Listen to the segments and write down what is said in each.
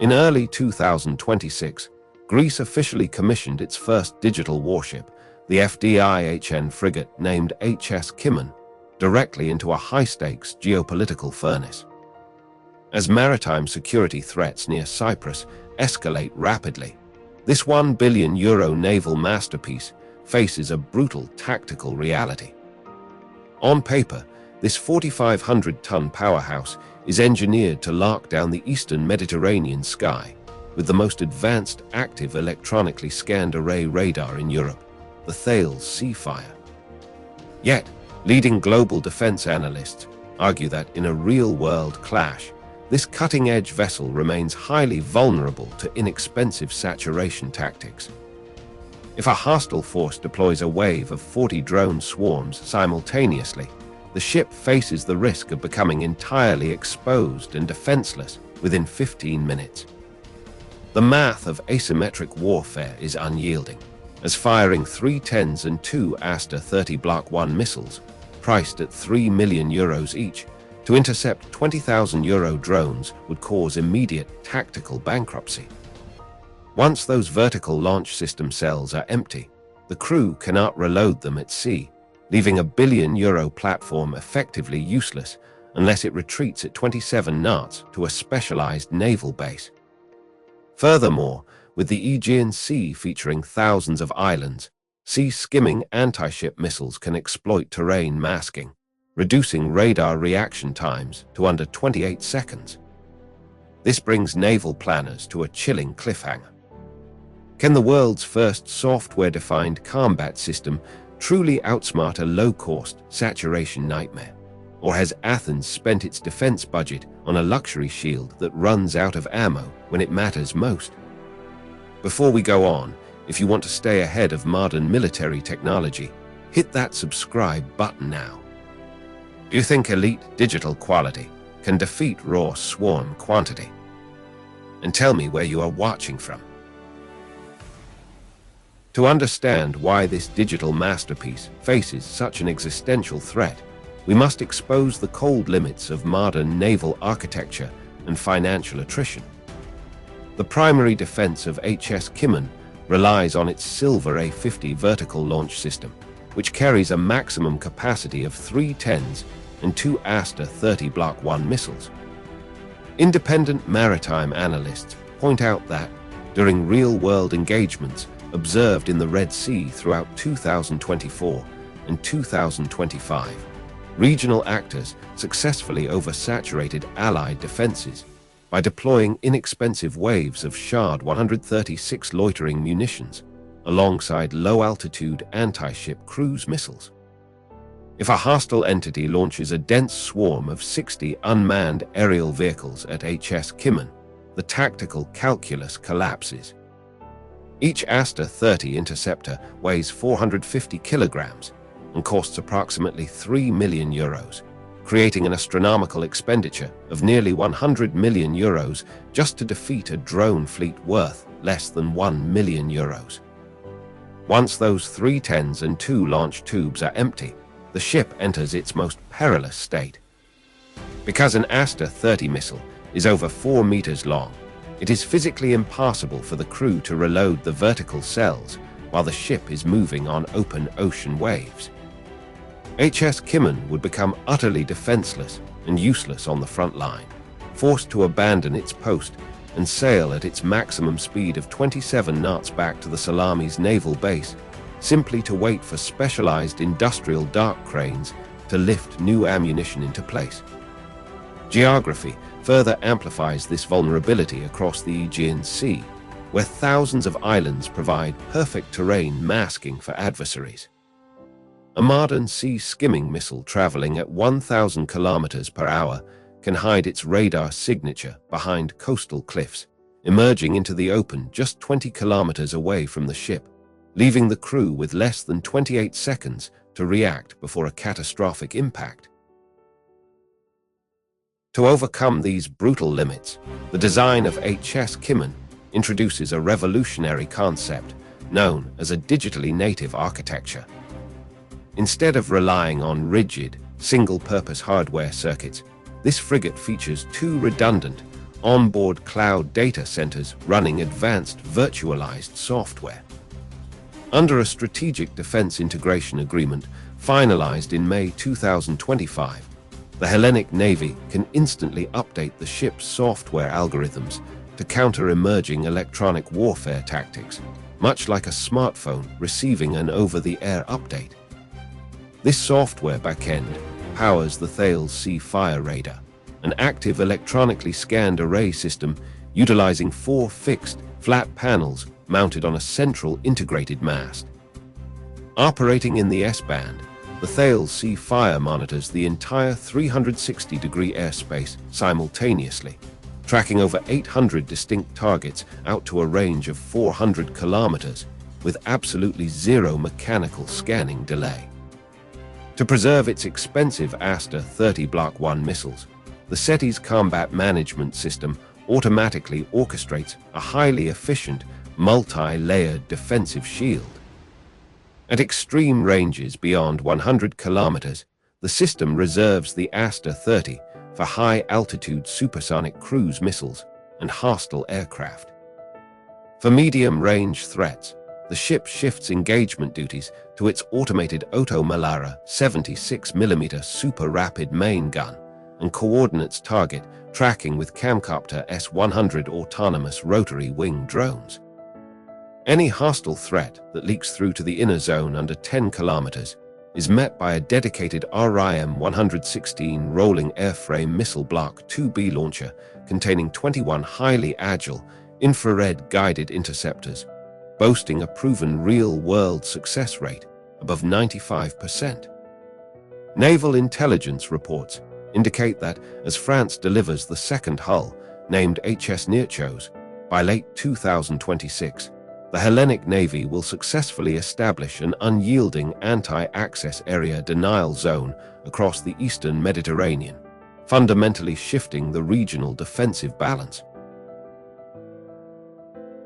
In early 2026, Greece officially commissioned its first digital warship, the FDI frigate named HS Kimon, directly into a high-stakes geopolitical furnace. As maritime security threats near Cyprus escalate rapidly, this €1 billion naval masterpiece faces a brutal tactical reality. On paper, this 4,500-ton powerhouse is engineered to lock down the eastern Mediterranean sky with the most advanced active electronically scanned array radar in Europe, the Thales SeaFire. Yet, leading global defense analysts argue that in a real-world clash, this cutting-edge vessel remains highly vulnerable to inexpensive saturation tactics. If a hostile force deploys a wave of 40 drone swarms simultaneously, the ship faces the risk of becoming entirely exposed and defenseless within 15 minutes. The math of asymmetric warfare is unyielding, as firing 3 10s and 2 Aster 30 Block 1 missiles, priced at €3 million each, to intercept €20,000 drones would cause immediate tactical bankruptcy. Once those vertical launch system cells are empty, the crew cannot reload them at sea, leaving a €1 billion platform effectively useless unless it retreats at 27 knots to a specialized naval base. Furthermore, with the Aegean Sea featuring thousands of islands, sea-skimming anti-ship missiles can exploit terrain masking, reducing radar reaction times to under 28 seconds. This brings naval planners to a chilling cliffhanger. Can the world's first software-defined combat system truly outsmart a low-cost saturation nightmare? Or has Athens spent its defense budget on a luxury shield that runs out of ammo when it matters most? Before we go on, if you want to stay ahead of modern military technology, hit that subscribe button now. Do you think elite digital quality can defeat raw swarm quantity? And tell me where you are watching from. To understand why this digital masterpiece faces such an existential threat, we must expose the cold limits of modern naval architecture and financial attrition. The primary defense of HS Kimon relies on its Silver A50 vertical launch system, which carries a maximum capacity of 3 10s and 2 Aster 30 Block 1 missiles. Independent maritime analysts point out that, during real-world engagements observed in the Red Sea throughout 2024 and 2025, regional actors successfully oversaturated Allied defenses by deploying inexpensive waves of Shard 136 loitering munitions alongside low-altitude anti-ship cruise missiles. If a hostile entity launches a dense swarm of 60 unmanned aerial vehicles at HS Kimon, the tactical calculus collapses. Each Aster 30 interceptor weighs 450 kilograms and costs approximately €3 million, creating an astronomical expenditure of nearly €100 million just to defeat a drone fleet worth less than €1 million. Once those 3 10s and 2 launch tubes are empty, the ship enters its most perilous state. Because an Aster 30 missile is over 4 meters long, it is physically impossible for the crew to reload the vertical cells while the ship is moving on open ocean waves. HS Kimon would become utterly defenseless and useless on the front line, forced to abandon its post and sail at its maximum speed of 27 knots back to the Salamis naval base, simply to wait for specialized industrial dark cranes to lift new ammunition into place. Geography further amplifies this vulnerability across the Aegean Sea, where thousands of islands provide perfect terrain masking for adversaries. A modern sea-skimming missile traveling at 1,000 kilometers per hour can hide its radar signature behind coastal cliffs, emerging into the open just 20 kilometers away from the ship, leaving the crew with less than 28 seconds to react before a catastrophic impact. To overcome these brutal limits, the design of HS Kimon introduces a revolutionary concept known as a digitally native architecture. Instead of relying on rigid, single-purpose hardware circuits, this frigate features 2 redundant, onboard cloud data centers running advanced virtualized software. Under a strategic defense integration agreement finalized in May 2025, the Hellenic Navy can instantly update the ship's software algorithms to counter emerging electronic warfare tactics, much like a smartphone receiving an over-the-air update. This software backend powers the Thales SeaFire radar, an active electronically scanned array system utilizing 4 fixed, flat panels mounted on a central integrated mast. Operating in the S-band, the Thales SeaFire monitors the entire 360-degree airspace simultaneously, tracking over 800 distinct targets out to a range of 400 kilometers with absolutely zero mechanical scanning delay. To preserve its expensive Aster 30 Block 1 missiles, the SETI's combat management system automatically orchestrates a highly efficient, multi-layered defensive shield. At extreme ranges beyond 100 kilometers, the system reserves the Aster 30 for high-altitude supersonic cruise missiles and hostile aircraft. For medium-range threats, the ship shifts engagement duties to its automated Otto Melara 76mm super-rapid main gun and coordinates target tracking with Camcopter S-100 autonomous rotary wing drones. Any hostile threat that leaks through to the inner zone under 10 kilometers is met by a dedicated RIM-116 Rolling Airframe Missile Block 2B launcher containing 21 highly agile, infrared-guided interceptors, boasting a proven real-world success rate above 95%. Naval intelligence reports indicate that as France delivers the second hull, named HS Nearchos, by late 2026, the Hellenic Navy will successfully establish an unyielding anti-access area denial zone across the eastern Mediterranean, fundamentally shifting the regional defensive balance.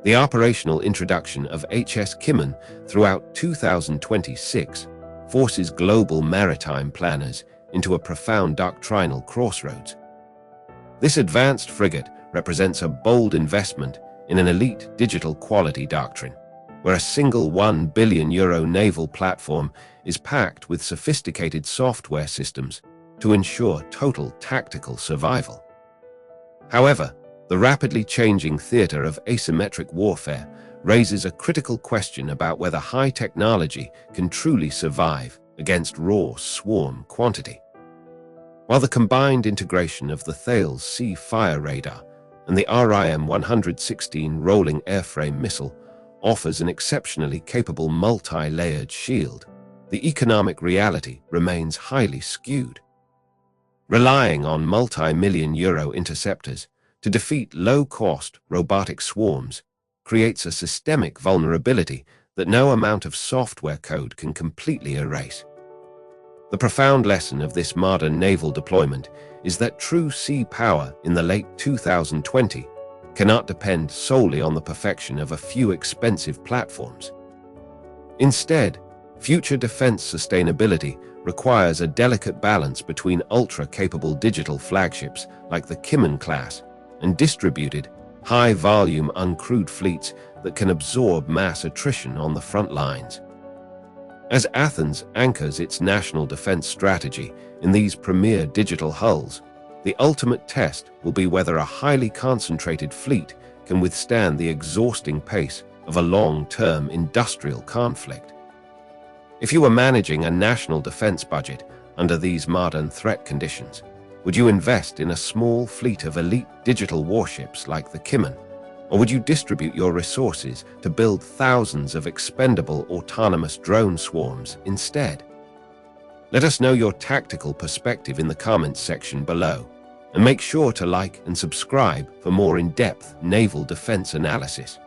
The operational introduction of HS Kimon throughout 2026 forces global maritime planners into a profound doctrinal crossroads. This advanced frigate represents a bold investment in an elite digital quality doctrine, where a single €1 billion naval platform is packed with sophisticated software systems to ensure total tactical survival. However, the rapidly changing theater of asymmetric warfare raises a critical question about whether high technology can truly survive against raw swarm quantity. While the combined integration of the Thales SeaFire radar and the RIM-116 Rolling Airframe Missile offers an exceptionally capable multi-layered shield, the economic reality remains highly skewed. Relying on multi-million euro interceptors to defeat low-cost robotic swarms creates a systemic vulnerability that no amount of software code can completely erase. The profound lesson of this modern naval deployment is that true sea power in the late 2020 cannot depend solely on the perfection of a few expensive platforms. Instead, future defense sustainability requires a delicate balance between ultra-capable digital flagships like the Kimon class and distributed, high-volume uncrewed fleets that can absorb mass attrition on the front lines. As Athens anchors its national defense strategy in these premier digital hulls, the ultimate test will be whether a highly concentrated fleet can withstand the exhausting pace of a long-term industrial conflict. If you were managing a national defense budget under these modern threat conditions, would you invest in a small fleet of elite digital warships like the Kimon? Or would you distribute your resources to build thousands of expendable autonomous drone swarms instead? Let us know your tactical perspective in the comments section below, and make sure to like and subscribe for more in-depth naval defense analysis.